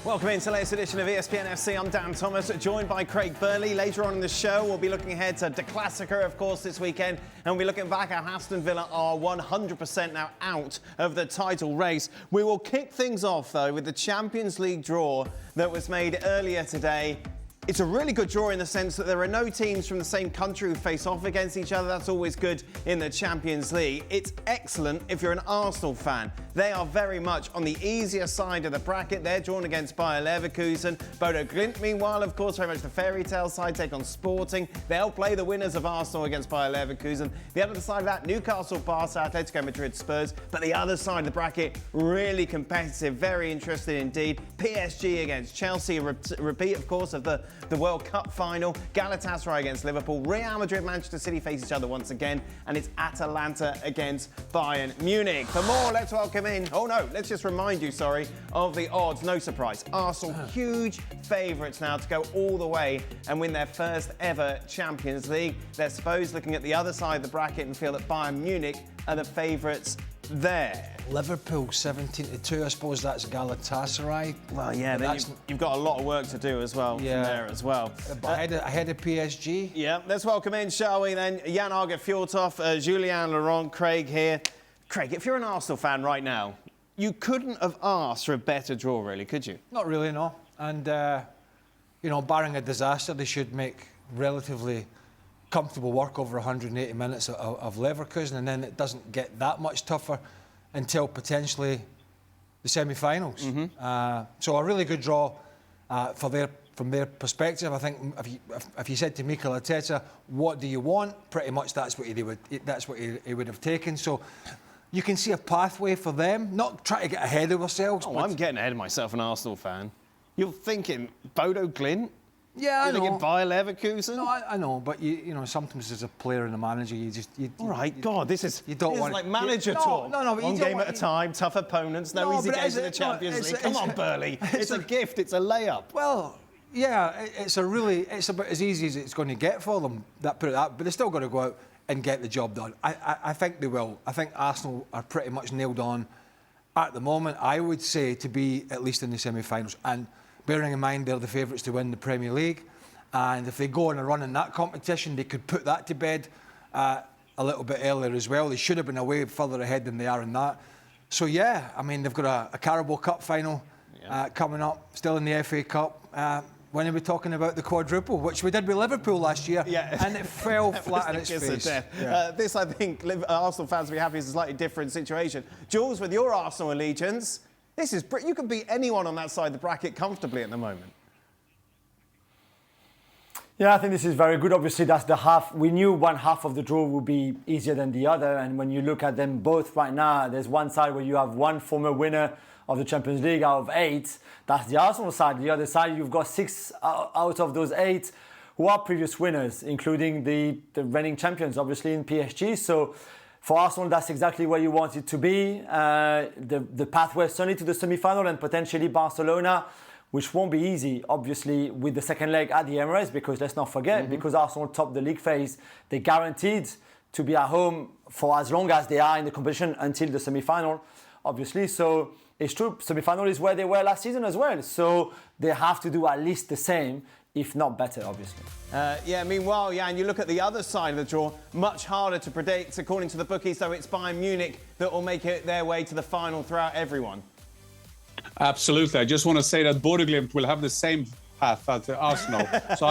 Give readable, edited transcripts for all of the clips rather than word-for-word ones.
Welcome into the latest edition of ESPN FC. I'm Dan Thomas, joined by Craig Burley. Later on in the show, we'll be looking ahead to the Classico, of course, this weekend. And we'll be looking back at Aston Villa are 100% now out of the title race. We will kick things off, though, with the Champions League draw that was made earlier today. It's a really good draw in the sense that there are no teams from the same country who face off against each other. That's always good in the Champions League. It's excellent if you're an Arsenal fan. They are very much on the easier side of the bracket. They're drawn against Bayer Leverkusen. Bodo Glimt, meanwhile, of course, very much the fairy tale side, take on Sporting. They'll play the winners of Arsenal against Bayer Leverkusen. The other side of that, Newcastle, Barca, Atletico Madrid, Spurs. But the other side of the bracket, really competitive, very interesting indeed. PSG against Chelsea, a repeat, of course, of the World Cup final. Galatasaray against Liverpool. Real Madrid, Manchester City face each other once again. And it's Atalanta against Bayern Munich. For more, let's welcome in. Oh no, let's just remind you, of the odds. No surprise. Arsenal, huge favourites now to go all the way and win their first ever Champions League. They're supposed looking at the other side of the bracket and feel that Bayern Munich are the favourites there. Liverpool 17-2, I suppose that's Galatasaray. Well, yeah, then you've got a lot of work to do as well from there as well. But ahead of PSG. Yeah, let's welcome in, shall we then? Jan Arge Fjordhoff, Julien Laurent, Craig here. Craig, if you're an Arsenal fan right now, you couldn't have asked for a better draw, really, could you? Not really, no. And, barring a disaster, they should make relatively comfortable work over 180 minutes of Leverkusen, and then it doesn't get that much tougher until potentially the semi-finals. So a really good draw from their perspective. I think if you said to Mikel Arteta, "What do you want?" pretty much that's what he would have taken. So you can see a pathway for them. Not trying to get ahead of ourselves. Oh, I'm getting ahead of myself, an Arsenal fan. You're thinking Bodo Glimt? Yeah, I know. You're thinking Bayer Leverkusen? No, I know, but sometimes as a player and a manager, all right, God, this is like manager talk. No, but one game at a time, tough opponents, no easy games in the Champions League. Come on, Burley, it's a gift, it's a layup. Well, yeah, it's about as easy as it's going to get for them. But they're still going to go out and get the job done. I think they will. I think Arsenal are pretty much nailed on at the moment. I would say to be at least in the semi-finals, and bearing in mind they're the favourites to win the Premier League, and if they go on a run in that competition, they could put that to bed a little bit earlier as well. They should have been away further ahead than they are in that. So yeah, I mean they've got a Carabao Cup final coming up, still in the FA Cup. When are we talking about the quadruple, which we did with Liverpool last year, and it fell flat on its face. This, I think, Arsenal fans will be happy, is a slightly different situation. Jules, with your Arsenal allegiance, you can beat anyone on that side of the bracket comfortably at the moment. Yeah, I think this is very good. Obviously, that's the half. We knew one half of the draw would be easier than the other. And when you look at them both right now, there's one side where you have one former winner of the Champions League out of 8. That's the Arsenal side. The other side, you've got 6 out of those 8 who are previous winners, including the reigning champions, obviously, in PSG. So for Arsenal, that's exactly where you want it to be. The pathway certainly to the semi-final and potentially Barcelona, which won't be easy, obviously, with the second leg at the Emirates, because let's not forget, because Arsenal topped the league phase, they're guaranteed to be at home for as long as they are in the competition until the semi-final, obviously. So it's true, semi-final is where they were last season as well. So they have to do at least the same, if not better, obviously. Meanwhile, and you look at the other side of the draw, much harder to predict. According to the bookies, though, it's Bayern Munich that will make it their way to the final throughout everyone. Absolutely. I just want to say that Bodo Glimt will have the same path as Arsenal. So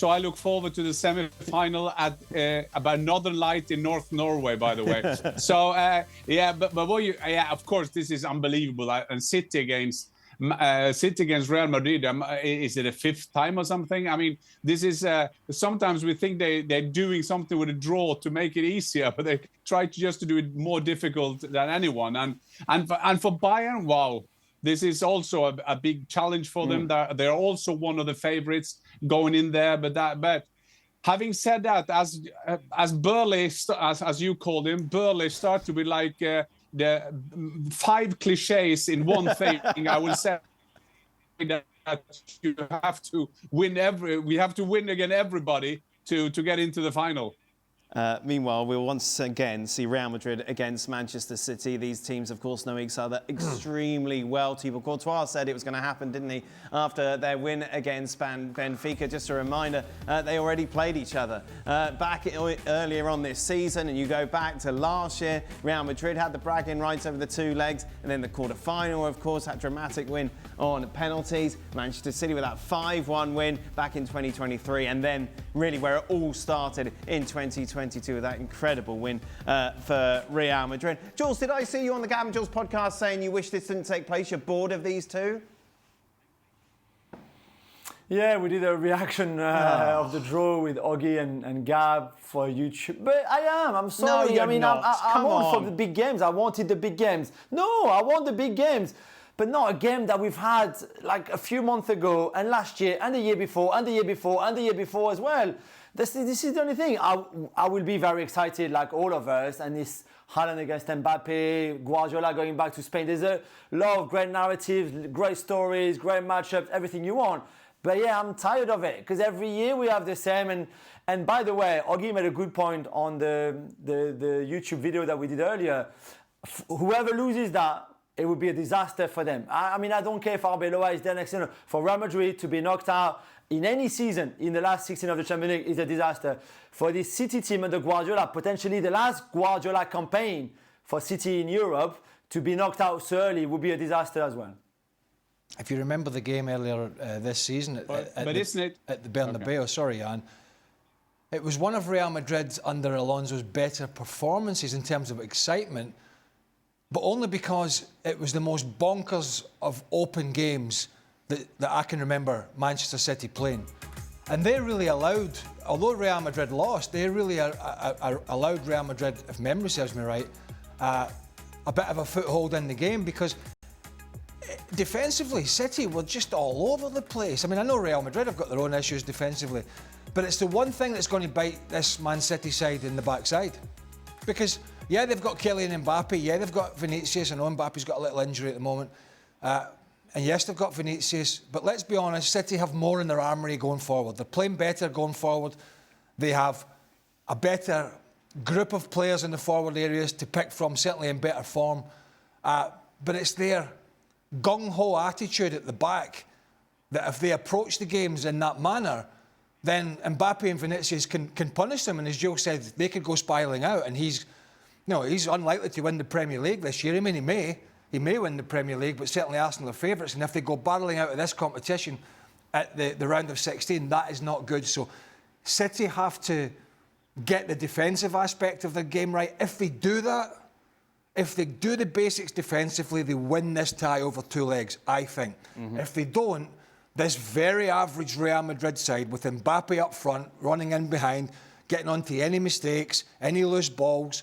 I look forward to the semi-final at about Northern Light in North Norway, by the way. Of course, this is unbelievable. And City against Real Madrid, is it a 5th time or something? I mean, this is sometimes we think they're doing something with a draw to make it easier, but they try to do it more difficult than anyone. And for Bayern, wow, this is also a big challenge for them. They're also one of the favourites going in there. But having said that, as Burley, as you called him, Burley started with like the 5 cliches in one thing. I will say that you have to win we have to win against everybody to get into the final. Meanwhile, we'll once again see Real Madrid against Manchester City. These teams, of course, know each other extremely well. Thibaut Courtois said it was going to happen, didn't he, after their win against Benfica? Just a reminder, they already played each other back earlier on this season. And you go back to last year, Real Madrid had the bragging rights over the two legs. And then the quarter-final, of course, that dramatic win on penalties. Manchester City with that 5-1 win back in 2023. And then really where it all started in 2022 with that incredible win for Real Madrid. Jules, did I see you on the Gavin Jules podcast saying you wish this didn't take place? You're bored of these two? Yeah, we did a reaction of the draw with Oggy and Gab for YouTube. But I'm sorry. No, I mean, I'm all for the big games. I wanted the big games. No, I want the big games. But not a game that we've had like a few months ago and last year and the year before and the year before and the year before as well. This is the only thing. I will be very excited like all of us. And this Haaland against Mbappe, Guardiola going back to Spain. There's a lot of great narratives, great stories, great matchups, everything you want. But yeah, I'm tired of it because every year we have the same. And by the way, Oggy made a good point on the YouTube video that we did earlier. Whoever loses that, it would be a disaster for them. I mean, I don't care if Arbeloa is there next year. For Real Madrid to be knocked out in any season in the last 16 of the Champions League is a disaster. For this City team under Guardiola, potentially the last Guardiola campaign for City in Europe, to be knocked out so early would be a disaster as well. If you remember the game earlier this season at the Bernabeu, sorry, Jan, it was one of Real Madrid's under Alonso's better performances in terms of excitement, but only because it was the most bonkers of open games that I can remember Manchester City playing. And they really allowed, although Real Madrid lost, they really allowed Real Madrid, if memory serves me right, a bit of a foothold in the game because defensively, City were just all over the place. I mean, I know Real Madrid have got their own issues defensively, but it's the one thing that's going to bite this Man City side in the backside. Because, yeah, they've got Kylian Mbappe, yeah, they've got Vinicius, I know Mbappe's got a little injury at the moment, and yes, they've got Vinicius, but let's be honest, City have more in their armoury going forward. They're playing better going forward. They have a better group of players in the forward areas to pick from, certainly in better form. But it's their gung-ho attitude at the back that if they approach the games in that manner, then Mbappe and Vinicius can punish them. And as Joe said, they could go spiralling out. And he's unlikely to win the Premier League this year. I mean, he may win the Premier League, but certainly Arsenal are favourites. And if they go barreling out of this competition at the round of 16, that is not good. So City have to get the defensive aspect of their game right. If they do that, if they do the basics defensively, they win this tie over two legs, I think. Mm-hmm. If they don't, this very average Real Madrid side with Mbappe up front, running in behind, getting onto any mistakes, any loose balls,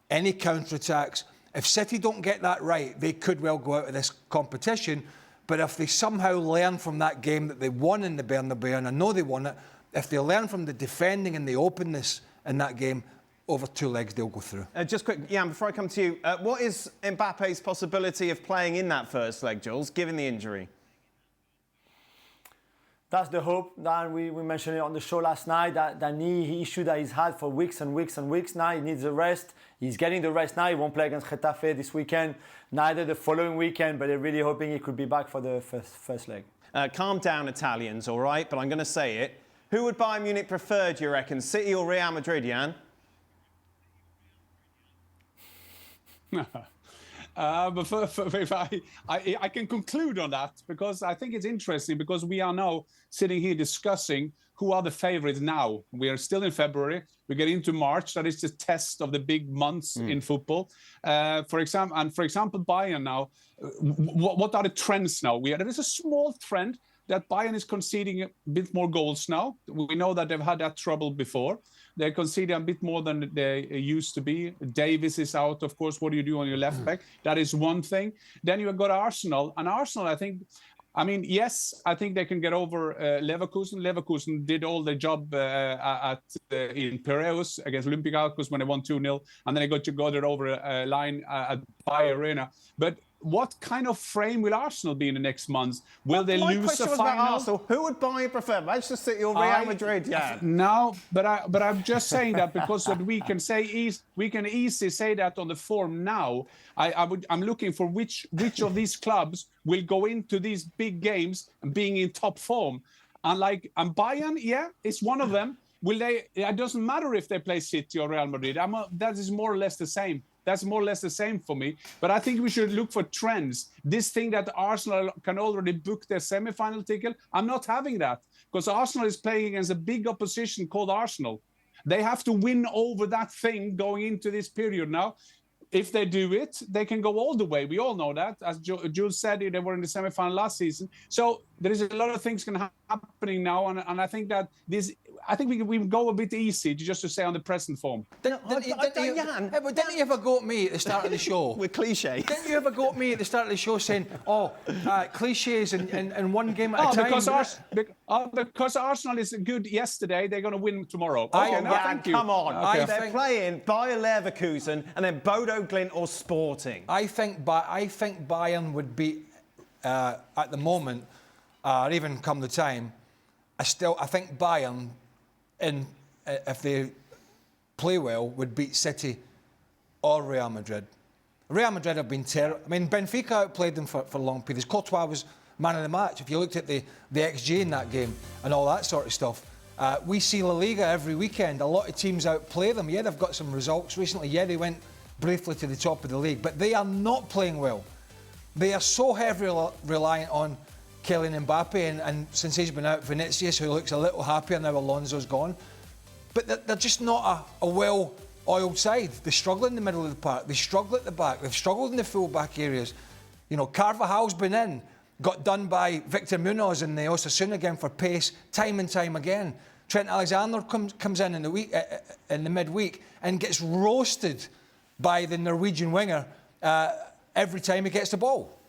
any counter-attacks, if City don't get that right, they could well go out of this competition. But if they somehow learn from that game that they won in the Bernabeu, and I know they won it, if they learn from the defending and the openness in that game, over two legs, they'll go through. Just quick, Jan, before I come to you, what is Mbappe's possibility of playing in that first leg, Jules, given the injury? That's the hope. That we mentioned it on the show last night, that knee issue that he's had for weeks and weeks and weeks now. He needs a rest. He's getting the rest now. He won't play against Getafe this weekend, neither the following weekend, but they're really hoping he could be back for the first leg. Calm down, Italians, all right? But I'm going to say it. Who would Bayern Munich prefer, do you reckon, City or Real Madrid, Jan? But if I can conclude on that, because I think it's interesting, because we are now sitting here discussing who are the favorites now. We are still in February. We get into March. That is the test of the big months in football. For example, Bayern now, what are the trends now? There is a small trend that Bayern is conceding a bit more goals now. We know that they've had that trouble before. They're conceding a bit more than they used to be. Davis is out, of course. What do you do on your left back? That is one thing. Then you've got Arsenal. And Arsenal, I think they can get over Leverkusen. Leverkusen did all the job in Piraeus against Olympiacos when they won 2-0. And then they got it over a line at Bayern Arena. But what kind of frame will Arsenal be in the next months? Will they My lose question the was final? about Arsenal. Who would Bayern prefer, Manchester City or Real Madrid? Yeah. No, but I'm just saying that because that we can easily say that on the form now. I'm looking for which of these clubs will go into these big games and being in top form. And Bayern, yeah, it's one of them. Will they? It doesn't matter if they play City or Real Madrid. That is more or less the same. That's more or less the same for me. But I think we should look for trends. This thing that Arsenal can already book their semi-final ticket, I'm not having that. Because Arsenal is playing against a big opposition called Arsenal. They have to win over that thing going into this period now. If they do it, they can go all the way. We all know that. As Jules said, they were in the semi-final last season. So there is a lot of things happening now. And I think that we go a bit easy just to stay on the present form. Didn't you ever go at me at the start of the show? With cliches. Didn't you ever go at me at the start of the show saying, cliches and one game at a time? Because Arsenal is good yesterday, they're going to win tomorrow. Thank you. Come on. Okay. They're playing Bayer Leverkusen and then Bodo Glimt or Sporting. I think Bayern would beat, at the moment, or even come the time, I think Bayern, if they play well, would beat City or Real Madrid. Real Madrid have been terrible. I mean, Benfica outplayed them for long periods. Courtois was man of the match. If you looked at the XG in that game and all that sort of stuff. We see La Liga every weekend. A lot of teams outplay them. Yeah, they've got some results recently. Yeah, they went briefly to the top of the league. But they are not playing well. They are so heavily reliant on Kylian Mbappe, and since he's been out, Vinicius, who looks a little happier now Alonso's gone. But they're just not a well-oiled side. They struggle in the middle of the park. They struggle at the back. They've struggled in the full-back areas. You know, Carvajal's been in, got done by Victor Munoz in the Osasuna game for pace time and time again. Trent Alexander comes in the midweek and gets roasted by the Norwegian winger every time he gets the ball.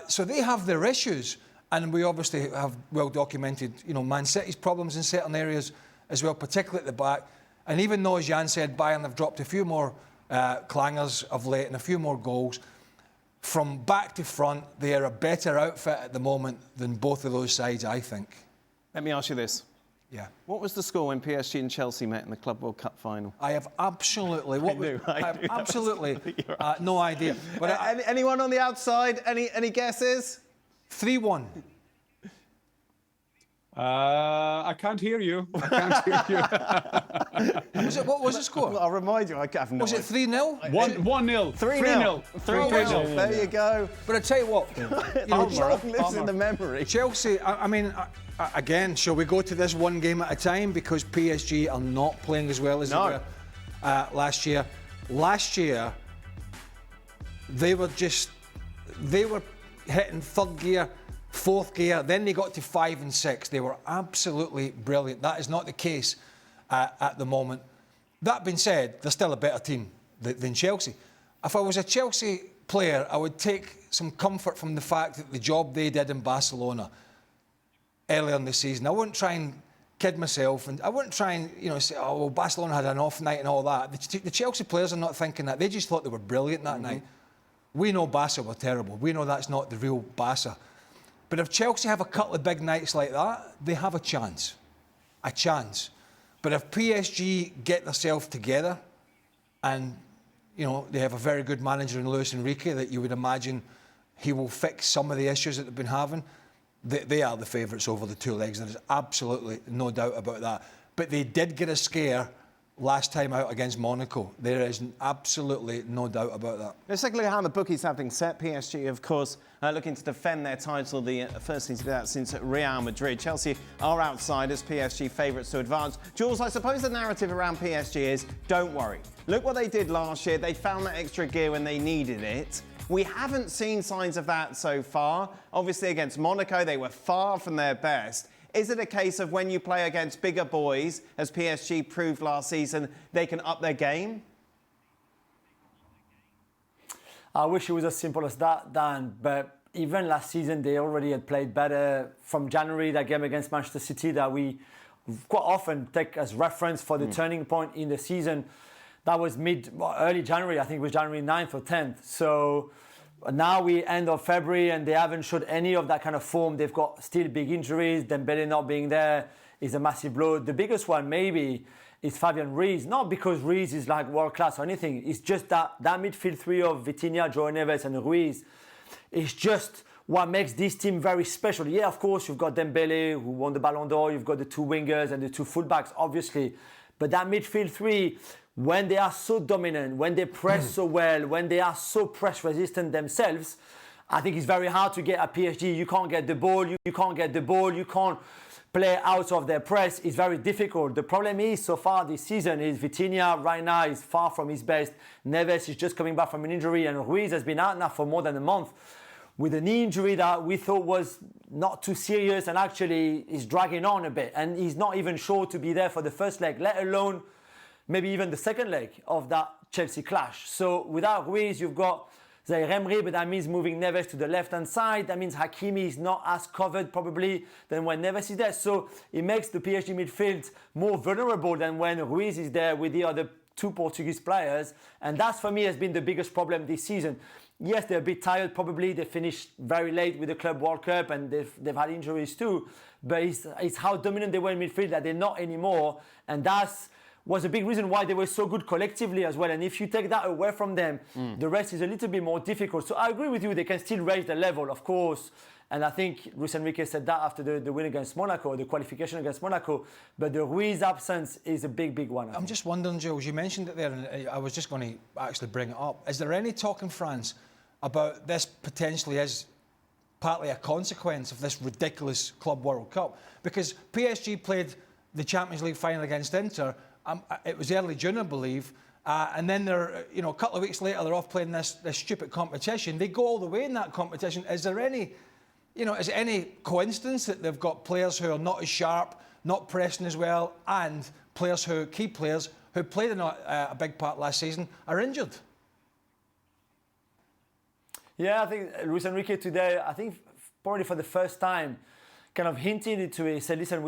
So they have their issues. And we obviously have well documented, Man City's problems in certain areas as well, particularly at the back. And even though, as Jan said, Bayern have dropped a few more clangers of late and a few more goals, from back to front, they are a better outfit at the moment than both of those sides, I think. Let me ask you this. Yeah. What was the score when PSG and Chelsea met in the Club World Cup final? I have absolutely... I have absolutely no idea. But anyone on the outside? Any guesses? 3-1. I can't hear you. What was the score? I'll remind you. I have no Was it 3-0? 1-0. 3-0. 3-0. There you go. But I tell you what, lives in the memory. Chelsea, again, shall we go to this one game at a time? Because PSG are not playing as well as they were last year. Last year, they were hitting third gear, fourth gear, then they got to 5 and 6. They were absolutely brilliant. That is not the case at the moment. That being said, they're still a better team than Chelsea. If I was a Chelsea player, I would take some comfort from the fact that the job they did in Barcelona earlier in the season, I wouldn't try and kid myself, and I wouldn't try and say, oh, well, Barcelona had an off night and all that. The Chelsea players are not thinking that. They just thought they were brilliant that night. We know Barca were terrible. We know that's not the real Barca. But if Chelsea have a couple of big nights like that, they have a chance. A chance. But if PSG get themselves together and, they have a very good manager in Luis Enrique that you would imagine he will fix some of the issues that they've been having, they are the favourites over the two legs. There's absolutely no doubt about that. But they did get a scare last time out against Monaco. There is absolutely no doubt about that. Let's take a look at how the bookies have been set. PSG, of course, looking to defend their title, the first team to do that since Real Madrid. Chelsea are outsiders, PSG favourites to advance. Jules, I suppose the narrative around PSG is, don't worry. Look what they did last year. They found that extra gear when they needed it. We haven't seen signs of that so far. Obviously, against Monaco, they were far from their best. Is it a case of when you play against bigger boys, as PSG proved last season, they can up their game? I wish it was as simple as that, Dan. But even last season, they already had played better. From January, that game against Manchester City that we quite often take as reference for the turning point in the season, that was early January. I think it was January 9th or 10th. So Now we end of February and they haven't showed any of that kind of form. They've got still big injuries. Dembele not being there is a massive blow. The biggest one maybe is Fabian Ruiz. Not because Ruiz is like world class or anything. It's just that midfield three of Vitinha, João Neves and Ruiz is just what makes this team very special. Yeah, of course, you've got Dembele who won the Ballon d'Or. You've got the two wingers and the two fullbacks, obviously. But that midfield three, when they are so dominant, when they press so well, when they are so press resistant themselves, I think it's very hard to get at PSG. You can't get the ball, you can't get the ball, you can't play out of their press. It's very difficult. The problem is, so far this season, is Vitinha right now is far from his best. Neves is just coming back from an injury, and Ruiz has been out now for more than a month with a knee injury that we thought was not too serious and actually is dragging on a bit. And he's not even sure to be there for the first leg, let alone maybe even the second leg of that Chelsea clash. So without Ruiz, you've got Zaire Emery, but that means moving Neves to the left-hand side. That means Hakimi is not as covered probably than when Neves is there. So it makes the PSG midfield more vulnerable than when Ruiz is there with the other two Portuguese players. And that for me has been the biggest problem this season. Yes, they're a bit tired probably. They finished very late with the Club World Cup and they've had injuries too. But it's how dominant they were in midfield that they're not anymore. And that's was a big reason why they were so good collectively as well. And if you take that away from them, the rest is a little bit more difficult. So I agree with you, they can still raise the level, of course. And I think Luis Enrique said that after the win against Monaco, the qualification against Monaco. But the Ruiz absence is a big, big one. I'm just wondering, Jules, you mentioned it there, and I was just going to actually bring it up. Is there any talk in France about this potentially as partly a consequence of this ridiculous Club World Cup? Because PSG played the Champions League final against Inter. It was early June, I believe, and then they're, a couple of weeks later, they're off playing this stupid competition. They go all the way in that competition. Is there any, is it any coincidence that they've got players who are not as sharp, not pressing as well, and key players who played a big part last season are injured? Yeah, I think Luis Enrique today, I think probably for the first time, kind of hinted into it. He said, listen,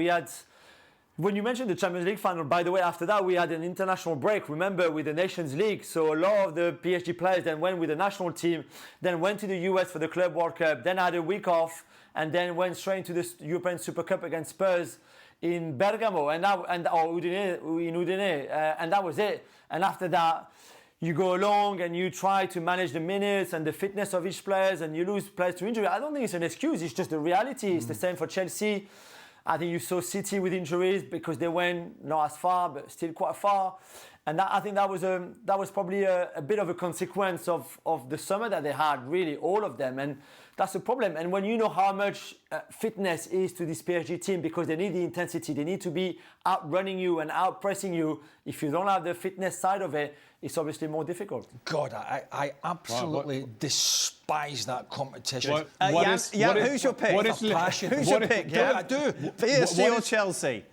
when you mentioned the Champions League final, by the way, after that we had an international break, remember, with the Nations League. So a lot of the PSG players then went with the national team, then went to the US for the Club World Cup, then had a week off, and then went straight into the European Super Cup against Spurs in Bergamo or Udine, and that was it. And after that, you go along and you try to manage the minutes and the fitness of each player, and you lose players to injury. I don't think it's an excuse, it's just the reality. It's the same for Chelsea. I think you saw City with injuries because they went not as far, but still quite far. And I think that was probably a bit of a consequence of the summer that they had, really, all of them. And that's the problem. And when you know how much fitness is to this PSG team, because they need the intensity, they need to be outrunning you and outpressing you. If you don't have the fitness side of it, it's obviously more difficult. God, I absolutely despise that competition. Who's your pick? Who's your pick? Yeah, I do. PSG or Chelsea?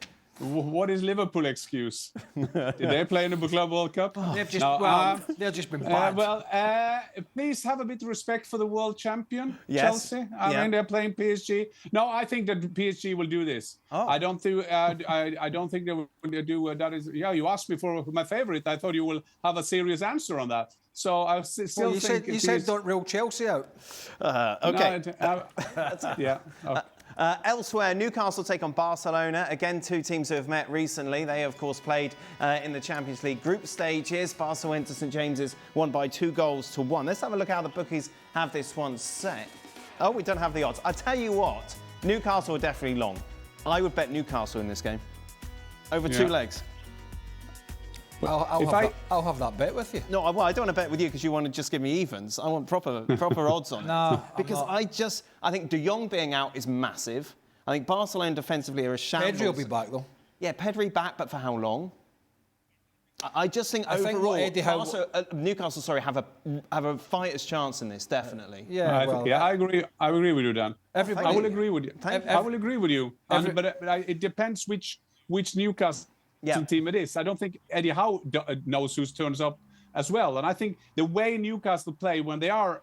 What is Liverpool excuse? Did they play in the Club World Cup? They've just been bad. Please have a bit of respect for the world champion, yes. Chelsea. I mean, they're playing PSG. No, I think that PSG will do this. Oh. I don't think they will do that. You asked me for my favorite. I thought you will have a serious answer on that. So I still think you said don't rule Chelsea out. Okay. Yeah. Oh. Elsewhere, Newcastle take on Barcelona. Again, two teams who have met recently. They, of course, played in the Champions League group stages. Barca went to St James's, won by 2-1. Let's have a look how the bookies have this one set. Oh, we don't have the odds. I tell you what, Newcastle are definitely long. I would bet Newcastle in this game. Over 2 legs. I'll have that bet with you. No, well, I don't want to bet with you because you want to just give me evens. I want proper odds on it. No, because I think De Jong being out is massive. I think Barcelona defensively are a shambles. Pedri will be back though. Yeah, Pedri back, but for how long? I just think overall, Newcastle, have a fighter's chance in this, definitely. I agree. I agree with you, Dan. I will agree with you. I will agree with you. But it depends which Newcastle team it is. I don't think Eddie Howe knows who turns up as well. And I think the way Newcastle play when they are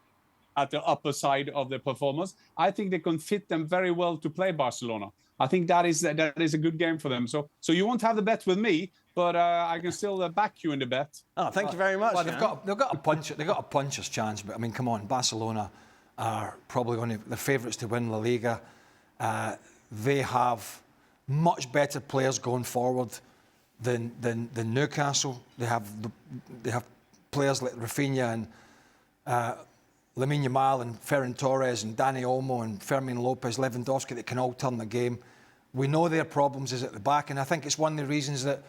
at the upper side of their performance, I think they can fit them very well to play Barcelona. I think that is a good game for them. So you won't have the bet with me, but I can still back you in the bet. Oh, thank you very much. Well, they've got a puncher's chance, but I mean, come on, Barcelona are probably the favourites to win La Liga. They have much better players going forward than Newcastle. They have players like Rafinha and Lamine Yamal and Ferran Torres and Dani Olmo and Fermin Lopez, Lewandowski that can all turn the game. We know their problems is at the back, and I think it's one of the reasons that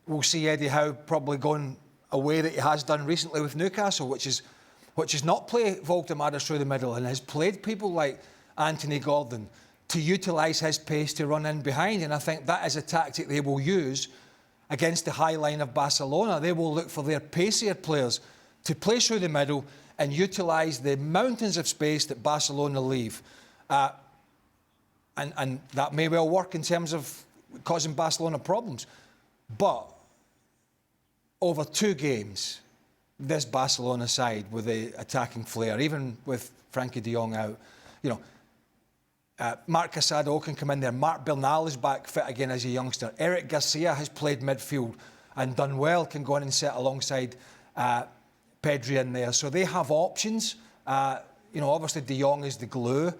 we'll see Eddie Howe probably going away that he has done recently with Newcastle, which is not play Voldemar through the middle and has played people like Anthony Gordon to utilise his pace to run in behind. And I think that is a tactic they will use against the high line of Barcelona. They will look for their pacier players to play through the middle and utilise the mountains of space that Barcelona leave. And that may well work in terms of causing Barcelona problems. But over 2 games, this Barcelona side with the attacking flair, even with Frankie de Jong out, Marc Casado can come in there. Marc Bernal is back fit again as a youngster. Eric Garcia has played midfield and done well, can go in and sit alongside Pedri in there. So they have options. Obviously de Jong is the glue.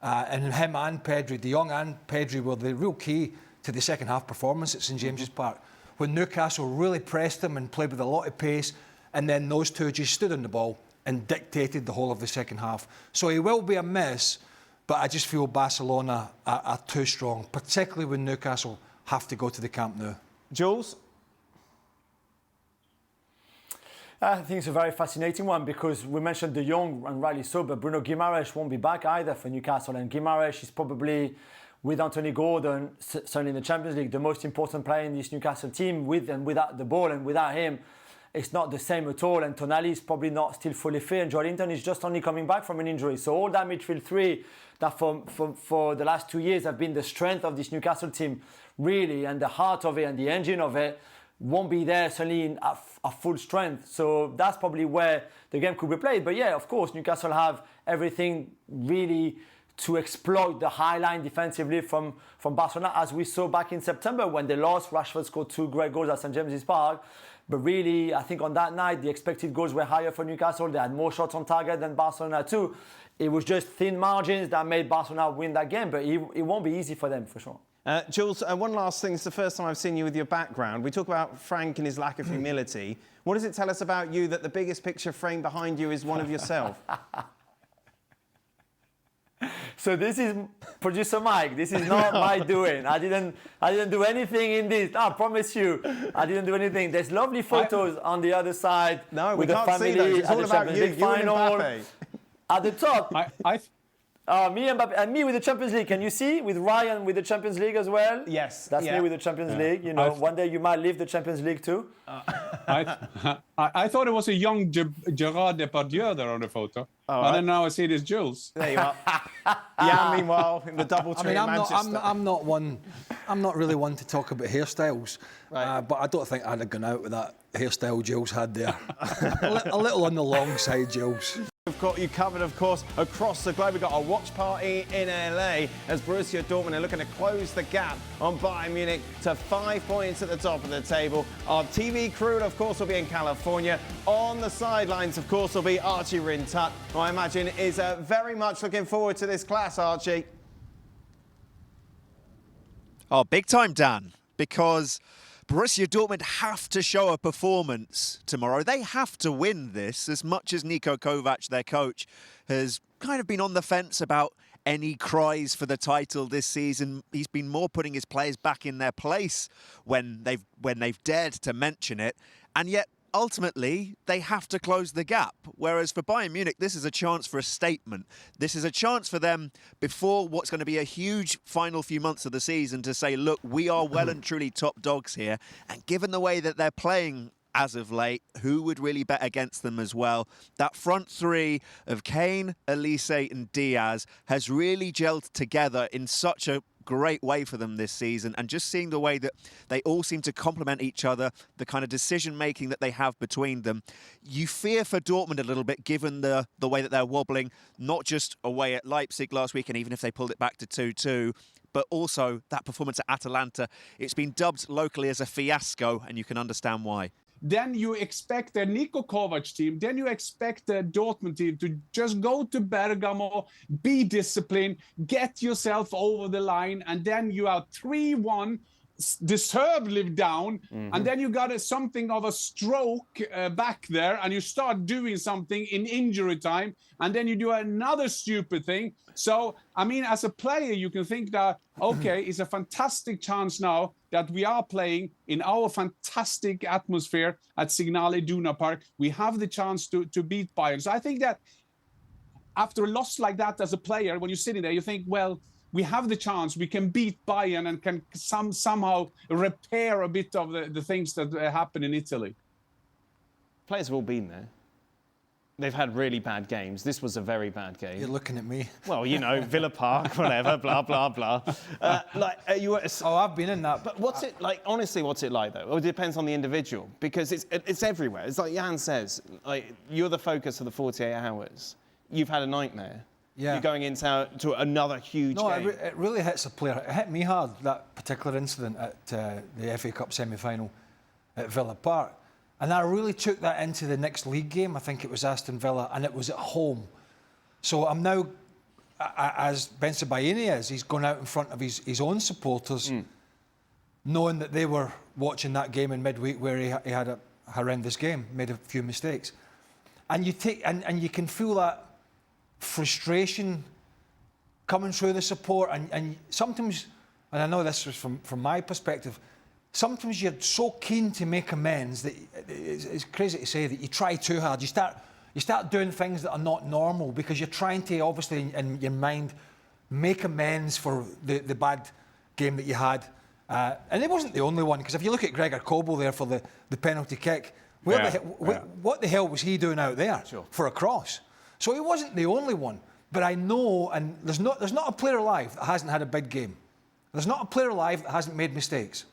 And him and Pedri, de Jong and Pedri were the real key to the second half performance at St James's Park, when Newcastle really pressed them and played with a lot of pace, and then those two just stood on the ball and dictated the whole of the second half. So he will be a miss, but I just feel Barcelona are too strong, particularly when Newcastle have to go to the Camp Nou. Jules? I think it's a very fascinating one because we mentioned De Jong, and rightly so, but Bruno Guimaraes won't be back either for Newcastle. And Guimaraes is probably, with Anthony Gordon, certainly in the Champions League, the most important player in this Newcastle team. With and without the ball, and without him, it's not the same at all. And Tonali is probably not still fully fit, and Joelinton is just only coming back from an injury. So all that midfield three that for the last 2 years have been the strength of this Newcastle team, really, and the heart of it and the engine of it, won't be there certainly at full strength. So that's probably where the game could be played. But yeah, of course, Newcastle have everything really to exploit the high line defensively from Barcelona, as we saw back in September when they lost. Rashford scored 2 great goals at St James's Park. But really, I think on that night, the expected goals were higher for Newcastle. They had more shots on target than Barcelona too. It was just thin margins that made Barcelona win that game. But it won't be easy for them, for sure. Jules, one last thing. It's the first time I've seen you with your background. We talk about Frank and his lack of humility. What does it tell us about you that the biggest picture frame behind you is one of yourself? So this is producer Mike. This is not my doing. I didn't do anything in this. I promise you, I didn't do anything. There's lovely photos on the other side. No, with we the can't family see those. It's all at the about Champions you. League You and final. Mbappe. At the top. I Me and Mbappe, and me with the Champions League. Can you see? With Ryan with the Champions League as well? Yes. That's me with the Champions League. One day you might leave the Champions League too. I thought it was a young Gerard Depardieu there on the photo. And then now I see it as Jules. There you are. Yeah, meanwhile, in the double tree in Manchester. I'm not really one to talk about hairstyles, but I don't think I'd have gone out with that hairstyle Jules had there. a little on the long side, Jules. We've got you covered, of course, across the globe. We've got a watch party in LA as Borussia Dortmund are looking to close the gap on Bayern Munich to 5 points at the top of the table. Our TV crew, of course, will be in California. On the sidelines, of course, will be Archie Rintut, who I imagine is very much looking forward to this class, Archie. Oh, big time, Dan, because Borussia Dortmund have to show a performance tomorrow. They have to win this, as much as Niko Kovac, their coach, has kind of been on the fence about any cries for the title this season. He's been more putting his players back in their place when they've dared to mention it. And yet, ultimately, they have to close the gap. Whereas for Bayern Munich, this is a chance for a statement. This is a chance for them before what's going to be a huge final few months of the season to say, look, we are well and truly top dogs here. And given the way that they're playing as of late, who would really bet against them as well? That front three of Kane, Elise and Diaz has really gelled together in such a great way for them this season, and just seeing the way that they all seem to complement each other, the kind of decision-making that they have between them, you fear for Dortmund a little bit, given the way that they're wobbling, not just away at Leipzig last week, and even if they pulled it back to 2-2, but also that performance at Atalanta. It's been dubbed locally as a fiasco, and you can understand why. Then you expect the Niko Kovac team, then you expect the Dortmund team to just go to Bergamo, be disciplined, get yourself over the line, and then you are 3-1, deservedly down, and then you got something of a stroke back there, and you start doing something in injury time, and then you do another stupid thing. So, I mean, as a player, you can think that, okay, it's a fantastic chance now that we are playing in our fantastic atmosphere at Signal Iduna Park. We have the chance to beat Bayern. So I think that after a loss like that as a player, when you're sitting there, you think, well, we have the chance, we can beat Bayern and can somehow repair a bit of the things that happen in Italy. Players have all been there. They've had really bad games. This was a very bad game. You're looking at me. Well, you know, Villa Park, whatever, blah, blah, blah. I've been in that. But what's it like, honestly, what's it like, though? Well, it depends on the individual, because it's everywhere. It's like Jan says, like, you're the focus of the 48 hours. You've had a nightmare. Yeah. You're going into another huge game. No, it really hits a player. It hit me hard, that particular incident at the FA Cup semi-final at Villa Park. And I really took that into the next league game. I think it was Aston Villa, and it was at home. So I'm now, as Bensebaini is, he's gone out in front of his own supporters, knowing that they were watching that game in midweek where he had a horrendous game, made a few mistakes. And you take and you can feel that frustration coming through the support, and sometimes, and I know this was from my perspective, sometimes you're so keen to make amends that it's crazy to say that you try too hard. You start doing things that are not normal because you're trying to, obviously, in your mind, make amends for the bad game that you had. And it wasn't the only one, because if you look at Gregor Kobel there for the penalty kick, what the hell was he doing out there for a cross? So he wasn't the only one. But I know, and there's not a player alive that hasn't had a big game. There's not a player alive that hasn't made mistakes.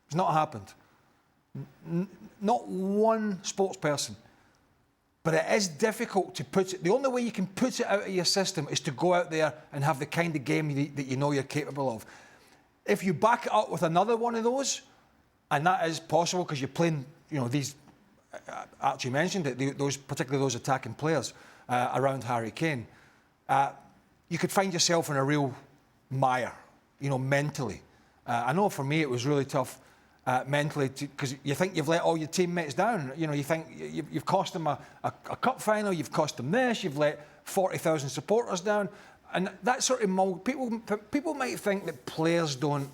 It's not happened. Not one sports person. But it is difficult to put it. The only way you can put it out of your system is to go out there and have the kind of game that you know you're capable of. If you back it up with another one of those, and that is possible because you're playing, you know, these, Archie mentioned it, particularly those attacking players around Harry Kane, you could find yourself in a real mire, you know, mentally. I know for me it was really tough mentally, because you think you've let all your teammates down. You know, you think you've cost them a cup final, you've cost them this, you've let 40,000 supporters down, and that sort of mould. People might think that players don't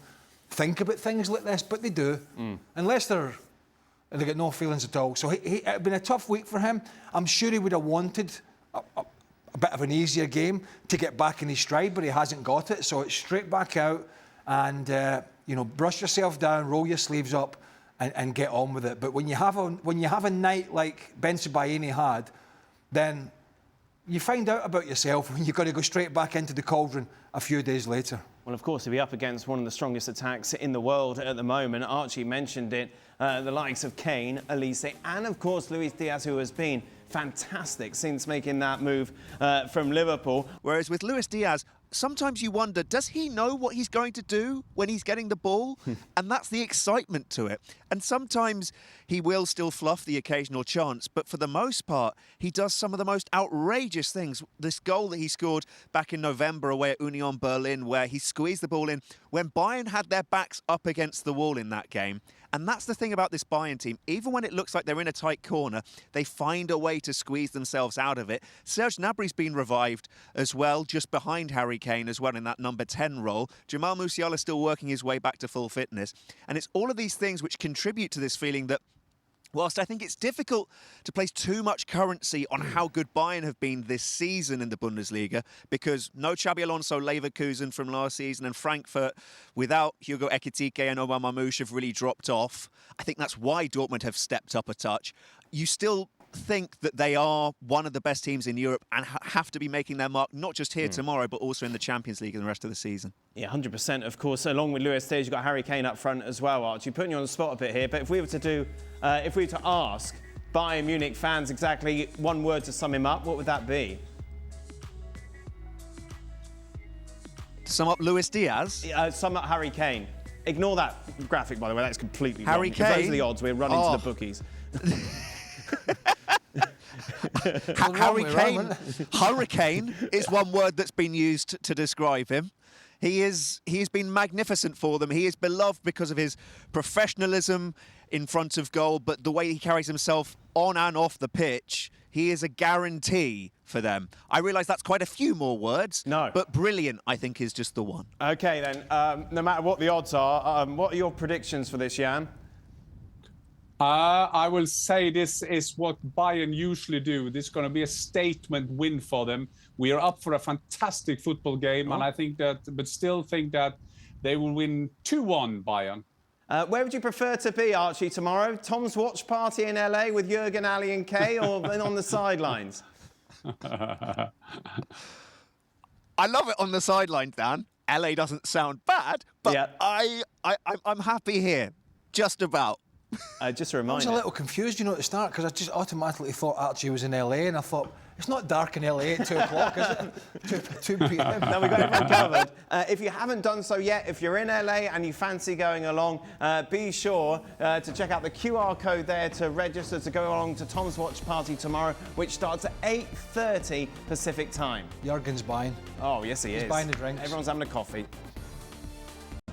think about things like this, but they do, unless they get no feelings at all. So it'd been a tough week for him. I'm sure he would have wanted a bit of an easier game to get back in his stride, but he hasn't got it. So it's straight back out and you know, brush yourself down, roll your sleeves up, and get on with it. But when you have a night like Bensebaini had, then you find out about yourself when you've got to go straight back into the cauldron a few days later. Well, of course, he'll be up against one of the strongest attacks in the world at the moment. Archie mentioned it, the likes of Kane, Elise, and of course Luis Diaz, who has been fantastic since making that move from Liverpool. Whereas with Luis Diaz, sometimes you wonder, does he know what he's going to do when he's getting the ball? And that's the excitement to it. And sometimes he will still fluff the occasional chance, but for the most part, he does some of the most outrageous things. This goal that he scored back in November away at Union Berlin, where he squeezed the ball in when Bayern had their backs up against the wall in that game. And that's the thing about this Bayern team. Even when it looks like they're in a tight corner, they find a way to squeeze themselves out of it. Serge Gnabry's been revived as well, just behind Harry Kane as well in that number 10 role. Jamal Musiala still working his way back to full fitness. And it's all of these things which contribute to this feeling that, whilst I think it's difficult to place too much currency on how good Bayern have been this season in the Bundesliga, because no Xabi Alonso Leverkusen from last season, and Frankfurt without Hugo Ekitike and Omar Mamouche have really dropped off. I think that's why Dortmund have stepped up a touch. You still think that they are one of the best teams in Europe and have to be making their mark, not just here tomorrow, but also in the Champions League and the rest of the season. Yeah, 100%, of course. Along with Luis Diaz, you've got Harry Kane up front as well, Archie. Putting you on the spot a bit here, but if we were to ask Bayern Munich fans exactly one word to sum him up, what would that be? Sum up Luis Diaz. Sum up Harry Kane. Ignore that graphic, by the way. That's completely Harry wrong. Because those Kane? are the odds. We're running to the bookies. Harry Kane. Hurricane is one word that's been used to describe him. He's been magnificent for them. He is beloved because of his professionalism in front of goal, but the way he carries himself on and off the pitch, he is a guarantee for them. I realise that's quite a few more words. No. But brilliant, I think, is just the one. Okay, then. No matter what the odds are, what are your predictions for this, Jan? I will say this is what Bayern usually do. This is going to be a statement win for them. We are up for a fantastic football game, and I think that, but still think that they will win 2-1 Bayern. Where would you prefer to be, Archie, tomorrow? Tom's watch party in LA with Jurgen, Ali and Kay, or on the sidelines? I love it on the sidelines, Dan. LA doesn't sound bad, but Yeah. I'm happy here, just about. Just a I was reminder. a little confused, at the start, because I just automatically thought Archie was in LA, and I thought, it's not dark in LA at 2 o'clock, is it? 2 p.m. No, we got everyone covered. If you haven't done so yet, if you're in LA and you fancy going along, be sure to check out the QR code there to register to go along to Tom's watch party tomorrow, which starts at 8:30 Pacific time. Jurgen's buying. Oh, yes, he is. He's buying the drinks. Everyone's having a coffee.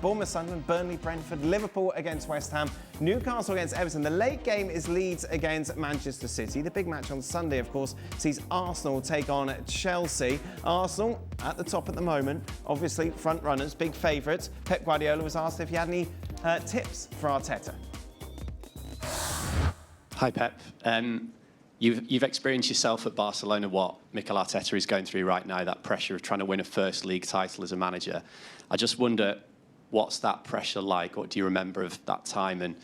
Bournemouth, Sunderland, Burnley, Brentford, Liverpool against West Ham, Newcastle against Everton. The late game is Leeds against Manchester City. The big match on Sunday, of course, sees Arsenal take on Chelsea. Arsenal at the top at the moment, obviously front runners, big favourites. Pep Guardiola was asked if he had any tips for Arteta. Hi, Pep. You've experienced yourself at Barcelona what Mikel Arteta is going through right now, that pressure of trying to win a first league title as a manager. I just wonder, what's that pressure like? What do you remember of that time and,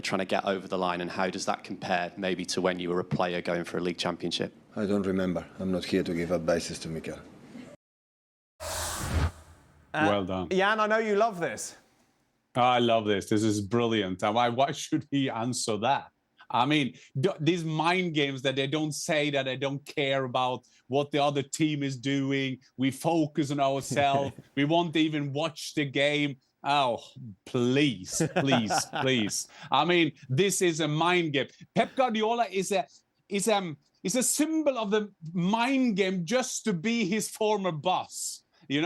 trying to get over the line, and how does that compare maybe to when you were a player going for a league championship? I don't remember. I'm not here to give advices to Mikel. Well done. Jan, I know you love this. I love this. This is brilliant. And why should he answer that? I mean, these mind games that they don't say that they don't care about what the other team is doing. We focus on ourselves. We won't even watch the game. Oh, please, please, please. I mean, this is a mind game. Pep Guardiola is a symbol of the mind game just to be his former boss. And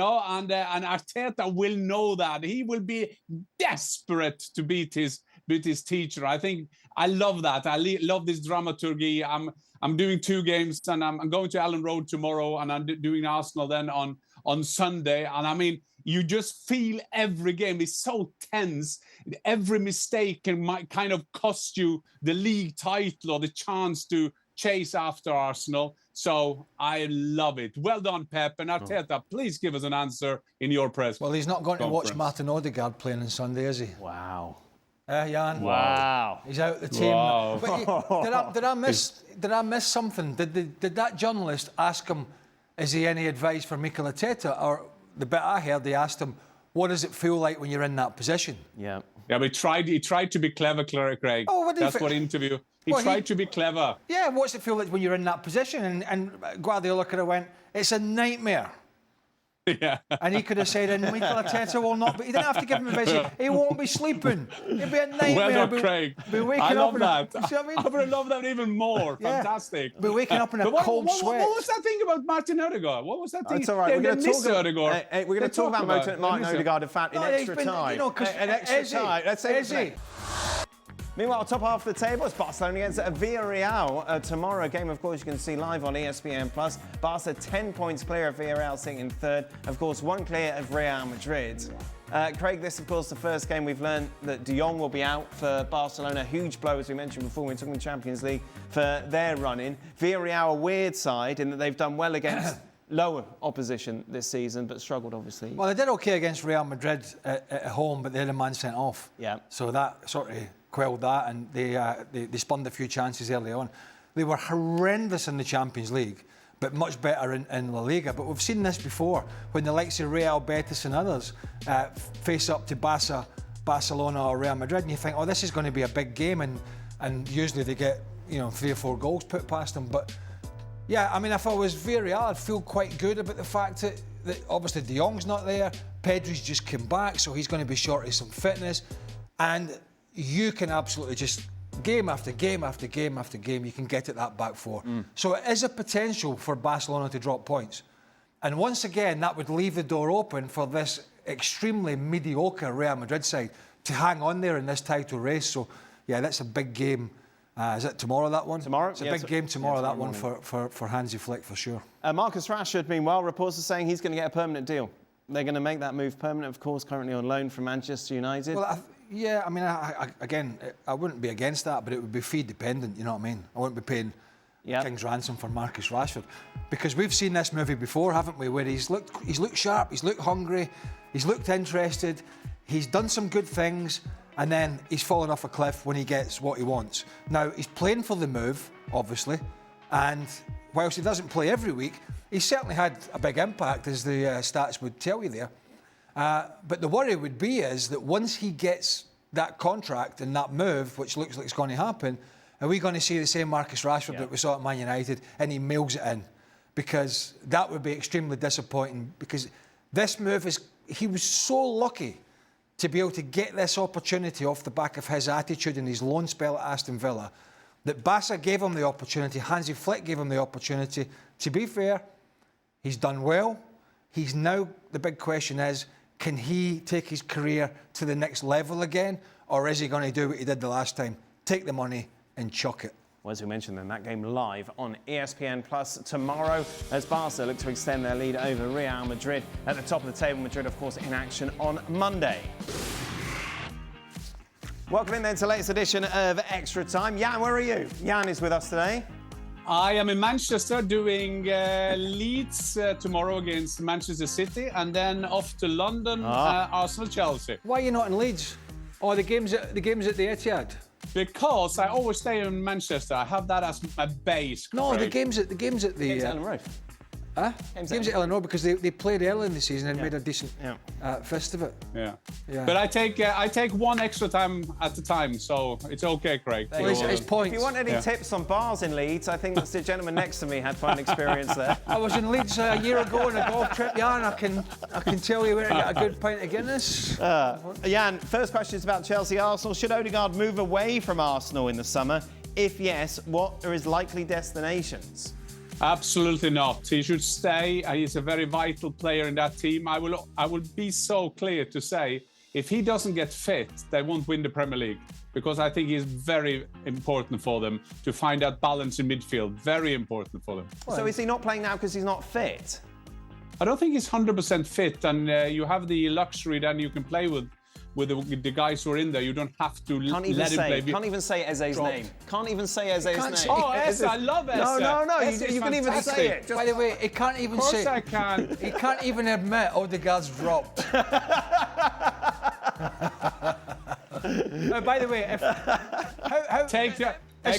Arteta will know that. He will be desperate to beat his teacher. I think I love that. I love this dramaturgy. I'm doing 2 games, and I'm going to Allen Road tomorrow, and I'm doing Arsenal then on Sunday. And I mean, you just feel every game is so tense. Every mistake might kind of cost you the league title or the chance to chase after Arsenal. So I love it. Well done, Pep. And Arteta, please give us an answer in your press. Well, he's not going to watch Martin Odegaard playing on Sunday, is he? Wow. Jan? Wow. He's out the team. Wow. But did I miss something? Did that journalist ask him, is he any advice for Mikel Arteta? Or the bit I heard, they asked him, what does it feel like when you're in that position? Yeah. Yeah, but he tried to be clever, Craig. Oh, what did he That's what interview. He Well, tried to be clever. Yeah, what's it feel like when you're in that position? And Guardiola could have went, it's a nightmare. Yeah. And he could have said, and Mikel Arteta will not be. He didn't have to give him advice. He won't be sleeping. It'd be a nightmare. Well done, Craig. Be waking I love up that. You see what I mean? I would have loved that even more. Yeah. Fantastic. Be waking up in a But cold sweat. What was that thing about Martin Odegaard? What was that thing? That's all right. They miss Odegaard. We're going to talk about Martin Odegaard in No, extra he's been, time. 'cause In extra time. Let's say is he? Meanwhile, top half of the table, it's Barcelona against Villarreal tomorrow. A game, of course, you can see live on ESPN+. Barca 10 points clear of Villarreal, sitting in third. Of course, 1 clear of Real Madrid. Craig, this, of course, the first game we've learned that De Jong will be out for Barcelona. Huge blow, as we mentioned before, when we took the Champions League for their run-in. Villarreal, a weird side in that they've done well against lower opposition this season, but struggled, obviously. Well, they did okay against Real Madrid at home, but they had a man sent off. Yeah. So that sort of quelled that, and they spun a few chances early on. They were horrendous in the Champions League, but much better in La Liga. But we've seen this before, when the likes of Real Betis and others face up to Barcelona or Real Madrid, and you think, oh, this is going to be a big game, and usually they get 3 or 4 goals put past them. But yeah, I mean, if I was Villarreal, I'd feel quite good about the fact that obviously De Jong's not there. Pedri's just come back, so he's going to be short of some fitness. And you can absolutely just, game after game after game after game, you can get at that back four. So it is a potential for Barcelona to drop points. And once again, that would leave the door open for this extremely mediocre Real Madrid side to hang on there in this title race. So, yeah, that's a big game. Is it tomorrow, that one? Tomorrow? It's a big game tomorrow, that one, for Hansi Flick, for sure. Marcus Rashford, meanwhile, reports are saying he's going to get a permanent deal. They're going to make that move permanent, of course, currently on loan from Manchester United. Well, I wouldn't be against that, but it would be fee dependent, you know what I mean? I wouldn't be paying King's ransom for Marcus Rashford. Because we've seen this movie before, haven't we, where he's looked sharp, he's looked hungry, he's looked interested, he's done some good things, and then he's fallen off a cliff when he gets what he wants. Now, he's playing for the move, obviously, and whilst he doesn't play every week, he's certainly had a big impact, as the stats would tell you there. But the worry would be is that once he gets that contract and that move, which looks like it's going to happen, are we going to see the same Marcus Rashford that we saw at Man United, and he mails it in? Because that would be extremely disappointing, because this move he was so lucky to be able to get this opportunity off the back of his attitude and his loan spell at Aston Villa, that Barca gave him the opportunity, Hansi Flick gave him the opportunity. To be fair, he's done well. He's now, the big question is, can he take his career to the next level again, or is he going to do what he did the last time? Take the money and chuck it. Well, as we mentioned then, that game live on ESPN Plus tomorrow as Barca look to extend their lead over Real Madrid at the top of the table. Madrid, of course, in action on Monday. Welcome in then to the latest edition of Extra Time. Jan, where are you? Jan is with us today. I am in Manchester doing Leeds tomorrow against Manchester City, and then off to London, Arsenal, Chelsea. Why are you not in Leeds? Oh, the game's at the Etihad. Because I always stay in Manchester. I have that as my base. No, Craig. the game's at the. Game's at Ellen Road. Huh? Game's at Ellen Road because they played early in the season and made a decent fist of it. Yeah. But I take one extra time at a time, so it's okay, Craig. Well, it's points. If you want any tips on bars in Leeds, I think that's the gentleman next to me had quite an experience there. I was in Leeds a year ago on a golf trip, Jan. I can tell you where to get a good pint of Guinness. Jan, first question is about Chelsea Arsenal. Should Odegaard move away from Arsenal in the summer? If yes, what are his likely destinations? Absolutely not. He should stay. He's a very vital player in that team. I will be so clear to say, if he doesn't get fit, they won't win the Premier League, because I think he's very important for them to find that balance in midfield. Very important for them. So is he not playing now because he's not fit? I don't think he's 100% fit, and you have the luxury then you can play with the guys who are in there. You don't have to let him play. Can't even say Eze's name. Can't even say Eze's name. Oh, Eze, I love Eze. No, you can even say it. By the way, he can't even say. Of course I can. He can't even admit Odegaard's dropped. By the way,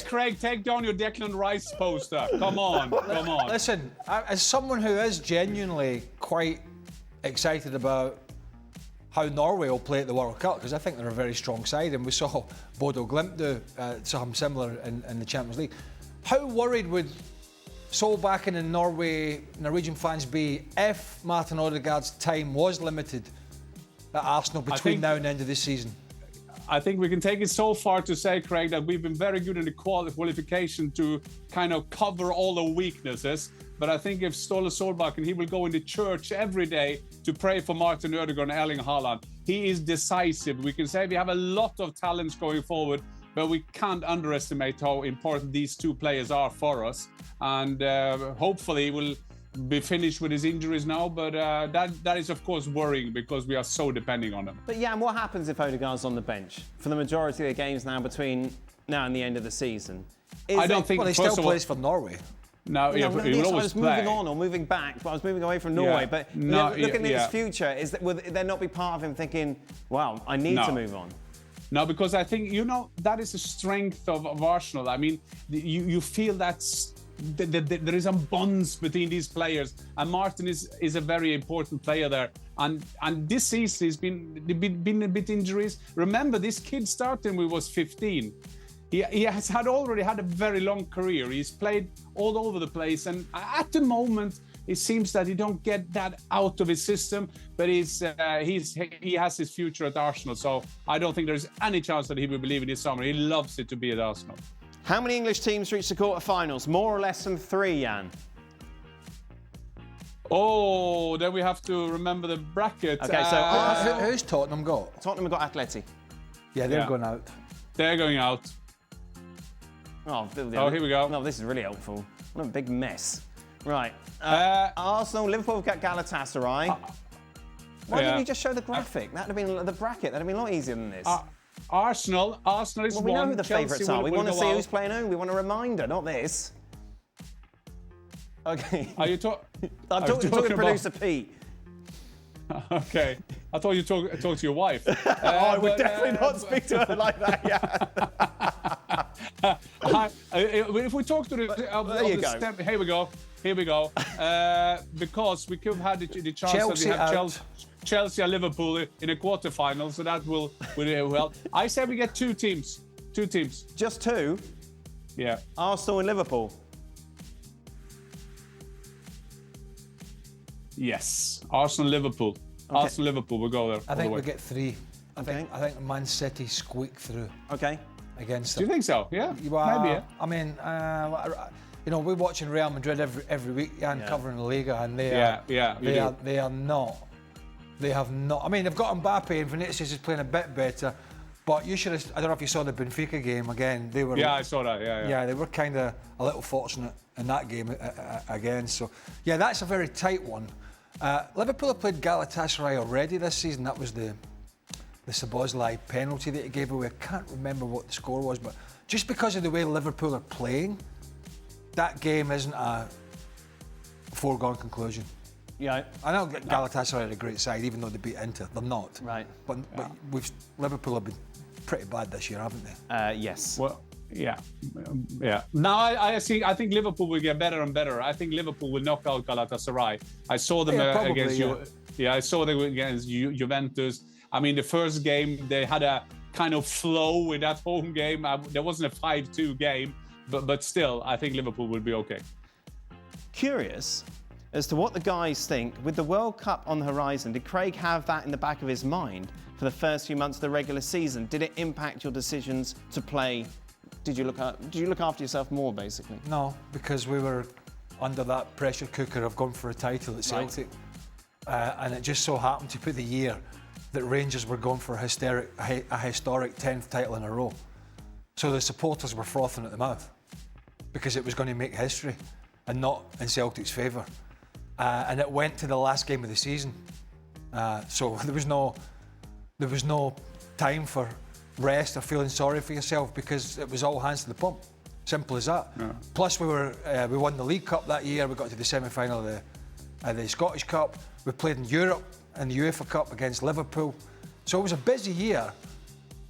Craig, take down your Declan Rice poster. Come on. Listen, as someone who is genuinely quite excited about how Norway will play at the World Cup, because I think they're a very strong side, and we saw Bodo Glimt do something similar in the Champions League. How worried would Solbakken and Norwegian fans be if Martin Odegaard's time was limited at Arsenal between now and the end of this season? I think we can take it so far to say, Craig, that we've been very good in the qualification to kind of cover all the weaknesses. But I think if Ståle Solbakken, he will go into church every day to pray for Martin Ødegaard and Erling Haaland. He is decisive. We can say we have a lot of talents going forward, but we can't underestimate how important these two players are for us. And hopefully he will be finished with his injuries now, but that is of course worrying because we are so depending on him. But Jan, what happens if Odegaard's on the bench for the majority of the games now between now and the end of the season? I don't think. Well, he still plays for Norway. No, he will always I was play. moving on or moving back, but I was moving away from Norway. Yeah. But looking at his future, will there not be part of him thinking, well, I need to move on? No, because I think, that is the strength of Arsenal. I mean, you feel that there is some bonds between these players, and Martin is a very important player there. And this season he's been a bit injuries. Remember, this kid started when he was 15. He has already had a very long career. He's played all over the place, and at the moment it seems that he don't get that out of his system. But he has his future at Arsenal, so I don't think there's any chance that he will leave in this summer. He loves it to be at Arsenal. How many English teams reached the quarter-finals? More or less than 3, Jan? Oh, then we have to remember the bracket. Okay, so who's Tottenham got? Tottenham got Atleti. Yeah, they're going out. They're going out. Oh, here we go. No, this is really helpful. What a big mess. Right. Arsenal, Liverpool got Galatasaray. Why didn't you just show the graphic? That'd have been the bracket. That'd have been a lot easier than this. Arsenal is well, we know who the favourites are. We want to see who's playing who. We want a reminder, not this. Okay. Are you talking? I'm talking to producer Pete. Okay. I thought you talk to your wife. I would definitely not speak to her like that, yeah. If we talk to the here we go. Because we could have had the chance Chelsea that we have Chelsea and Liverpool in a quarter-final, so that will help. I said we get 2 teams. 2 teams. Just 2? Yeah. Arsenal and Liverpool. Yes. Arsenal-Liverpool. Okay. Arsenal-Liverpool, we'll go there. I think we get 3. I Okay. think Man City squeak through Okay. against Do you them. think so? Yeah. Well, Maybe. Yeah. I mean, we're watching Real Madrid every week and covering the Liga, and they are not. They have not. I mean, they've got Mbappe, and Vinicius is playing a bit better. But you should have. I don't know if you saw the Benfica game again. They were. Yeah, I saw that. Yeah. They were kind of a little fortunate in that game again. So, yeah, that's a very tight one. Liverpool have played Galatasaray already this season. That was the Szoboszlai penalty that he gave away. I can't remember what the score was, but just because of the way Liverpool are playing, that game isn't a foregone conclusion. Yeah. I know Galatasaray are a great side, even though they beat Inter. They're not. Right. But Liverpool have been pretty bad this year, haven't they? Yes. Well, yeah. Now I think Liverpool will get better and better. I think Liverpool will knock out Galatasaray. I saw them against I saw them against Juventus. I mean, the first game they had a kind of flow with that home game. There wasn't a 5-2 game, but still, I think Liverpool will be okay. Curious as to what the guys think. With the World Cup on the horizon, did Craig have that in the back of his mind for the first few months of the regular season? Did it impact your decisions to play? Did you look after yourself more, basically? No, because we were under that pressure cooker of going for a title at Celtic. Right. And it just so happened to put the year that Rangers were going for a historic 10th title in a row. So the supporters were frothing at the mouth because it was going to make history and not in Celtic's favour. And it went to the last game of the season. So there was no time for rest or feeling sorry for yourself because it was all hands to the pump. Simple as that. Yeah. Plus we won the League Cup that year. We got to the semi-final of the Scottish Cup. We played in Europe in the UEFA Cup against Liverpool. So it was a busy year.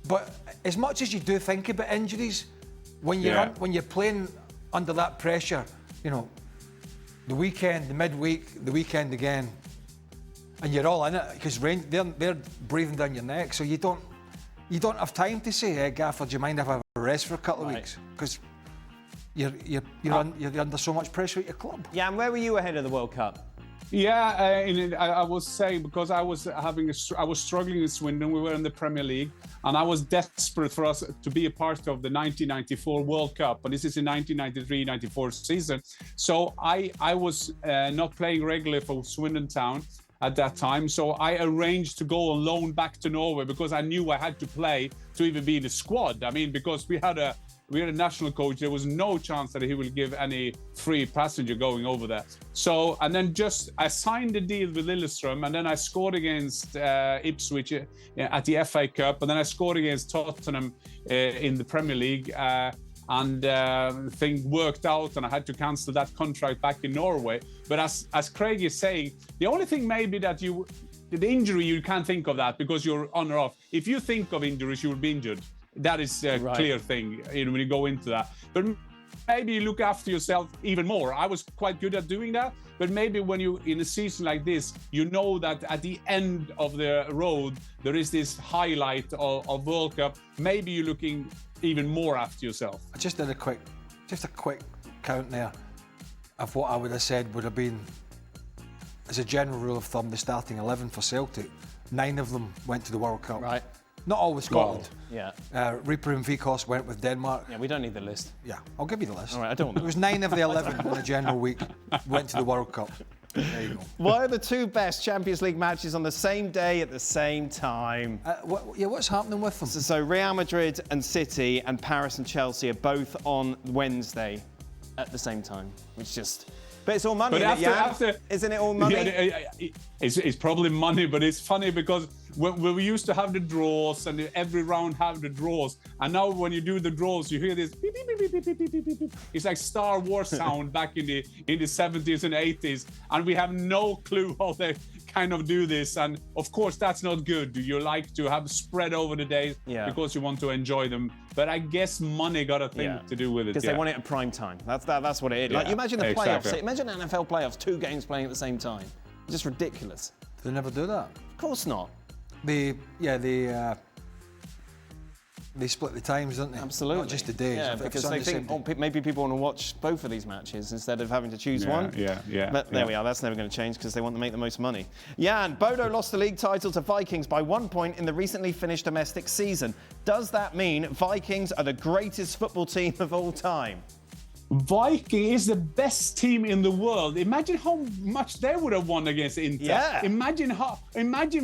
But as much as you do think about injuries, when you're playing under that pressure, you know, the weekend, the midweek, the weekend again, and you're all in it because they're breathing down your neck. So you don't have time to say, "Hey, Gaffer, do you mind if I have a rest for a couple of weeks?" Because you're under so much pressure at your club. Yeah, and where were you ahead of the World Cup? Yeah, I was saying because I was struggling in Swindon. We were in the Premier League, and I was desperate for us to be a part of the 1994 World Cup, and this is the 1993-94 season. So I was not playing regularly for Swindon Town at that time. So I arranged to go on loan back to Norway because I knew I had to play to even be in the squad. I mean, because we had a national coach, there was no chance that he will give any free passenger going over there. So, and then I signed a deal with Lillestrøm, and then I scored against Ipswich at the FA Cup, and then I scored against Tottenham in the Premier League, and thing worked out, and I had to cancel that contract back in Norway. But as Craig is saying, the only thing maybe that the injury, you can't think of that because you're on or off. If you think of injuries, you will be injured. That is a clear thing, when you go into that. But maybe you look after yourself even more. I was quite good at doing that, but maybe when you in a season like this, you know that at the end of the road there is this highlight of World Cup. Maybe you're looking even more after yourself. I just did a quick count there of what I would have said would have been as a general rule of thumb, the starting 11 for Celtic, 9 of them went to the World Cup. Right. Not all with Scotland. Yeah. Reaper and Vikos went with Denmark. Yeah, we don't need the list. Yeah, I'll give you the list. All right, I don't want It was 9 of the 11 in a general week went to the World Cup. There you go. What are the 2 best Champions League matches on the same day at the same time? What's happening with them? So Real Madrid and City and Paris and Chelsea are both on Wednesday at the same time, which just... But it's all money, But isn't it all money? Yeah, it's probably money, but it's funny because when we used to have the draws and every round have the draws, and now when you do the draws, you hear this beep, beep, beep, beep, beep, beep, beep, beep, beep. It's like Star Wars sound back in the 70s and 80s, and we have no clue how they kind of do this. And of course, that's not good. You like to have spread over the days because you want to enjoy them. But I guess money got a thing to do with it. Because they want it at prime time. That's what it is. Like, you imagine the playoffs. Imagine NFL playoffs, 2 games playing at the same time. It's just ridiculous. They never do that. Of course not. They split the times, don't they? Absolutely. Not just the days. Yeah, because they think maybe people want to watch both of these matches instead of having to choose one. Yeah. But there we are. That's never going to change because they want to make the most money. Jan, Bodo lost the league title to Vikings by 1 point in the recently finished domestic season. Does that mean Vikings are the greatest football team of all time? Viking is the best team in the world. Imagine how much they would have won against Inter. Yeah. Imagine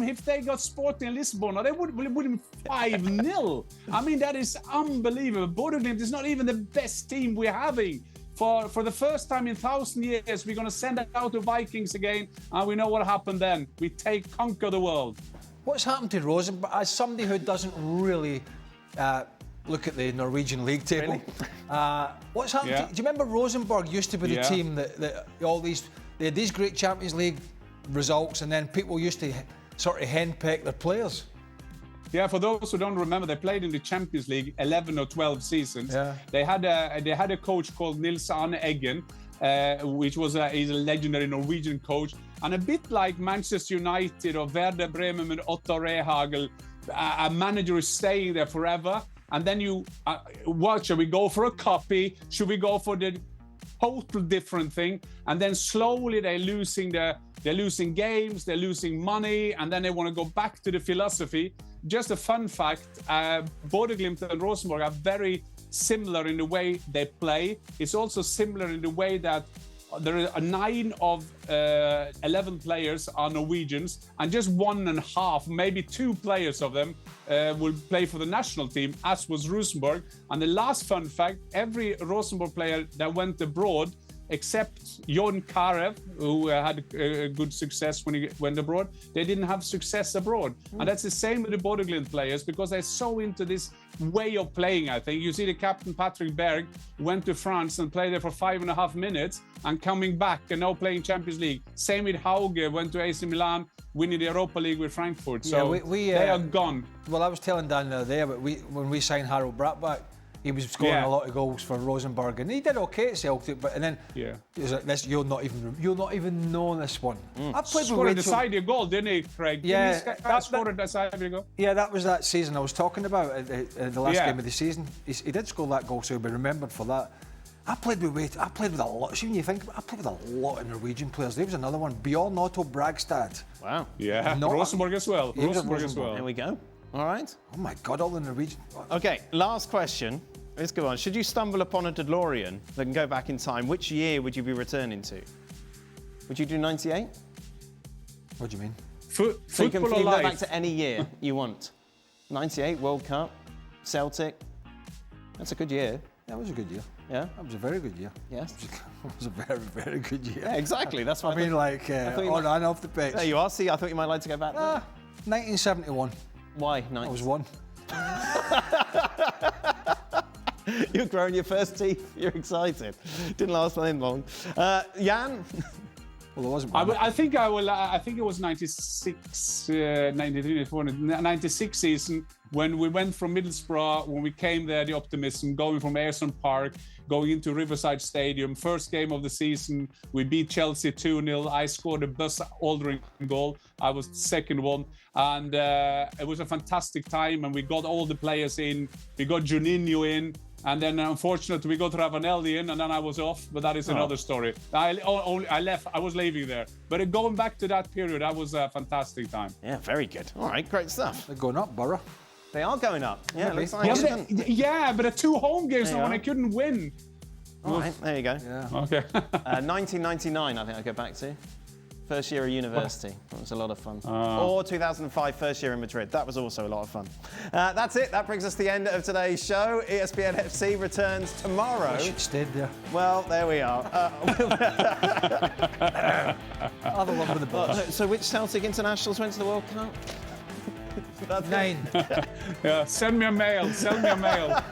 if they got Sporting Lisbon, they would win 5-0. I mean, that is unbelievable. Bodo Glimt is not even the best team we're having. For the first time in 1,000 years, we're going to send out the Vikings again, and we know what happened then. We conquer the world. What's happened to Rosenborg? As somebody who doesn't really look at the Norwegian league table, what's happened? Do you remember Rosenborg used to be the team that they had these great Champions League results, and then people used to sort of henpeck their players? Yeah, for those who don't remember, they played in the Champions League 11 or 12 seasons. Yeah. They had a coach called Nils Arne Eggen, which was he's a legendary Norwegian coach, and a bit like Manchester United or Werder Bremen and Otto Rehagel, a manager is staying there forever. And then what, should we go for a copy? Should we go for the total different thing? And then slowly they're losing games, they're losing money, and then they want to go back to the philosophy. Just a fun fact, Bodo Glimt and Rosenborg are very similar in the way they play. It's also similar in the way that there are 9 of 11 players are Norwegians, and just 1.5, maybe 2 players of them will play for the national team, as was Rosenborg. And the last fun fact, every Rosenborg player that went abroad, except Jon Carew, who had good success when he went abroad, they didn't have success abroad. And that's the same with the Bodo Glimt players, because they're so into this way of playing, I think. You see the captain, Patrick Berg, went to France and played there for 5.5 minutes and coming back and now playing Champions League. Same with Hauge, went to AC Milan, winning the Europa League with Frankfurt. So they are gone. Well, I was telling Dan the other day, but when we signed Harold Brattbach, he was scoring a lot of goals for Rosenborg, and he did okay at Celtic. But then, you'll not even know this one. I played scored a deciding goal, didn't he, Craig? Yeah, that scored a deciding goal. Yeah, that was that season I was talking about at the last game of the season. He did score that goal, so he'll be remembered for that. I played with a lot. See, when you think about it, I played with a lot of Norwegian players. There was another one, Bjorn Otto Bragstad. Wow. Yeah, Rosenborg as well. Rosenborg as well. There we go. All right. Oh my God, all the Norwegian. Okay, last question. Let's go on. Should you stumble upon a DeLorean that can go back in time, which year would you be returning to? Would you do 98? What do you mean? So you can go back to any year you want. 98, World Cup, Celtic. That's a good year. That was a good year. Yeah? That was a very good year. Yes? It was a very, very good year. Yeah, exactly. That's what I mean, like, on and off the pitch. There you are. See, I thought you might like to go back there. 1971. Why? I was 1. You're growing your first teeth. You're excited. Didn't last that long. Jan? Well, it wasn't. I think it was 96, 93, 94, 96 season when we went from Middlesbrough, when we came there, the optimism, going from Ayerson Park, going into Riverside Stadium. First game of the season, we beat Chelsea 2-0. I scored a Buzz Aldrin goal. I was the second one. And it was a fantastic time, and we got all the players in. We got Juninho in. And then, unfortunately, we got Ravanelli in, and then I was off. But that is another story. I left. I was leaving there. But going back to that period, that was a fantastic time. Yeah, very good. All right, great stuff. They're going up, Borough. They are going up. Yeah, it looks like But the 2 home games They when are. they couldn't win. All right, there you go. Yeah. Okay. 1999, I think I go back to. First year of university. That was a lot of fun. Or 2005, first year in Madrid. That was also a lot of fun. That's it. That brings us to the end of today's show. ESPN FC returns tomorrow. I should have stayed there. Well, there we are. Other one with the ball. So which Celtic internationals went to the World Cup? That's 9. Yeah, send me a mail. Send me a mail.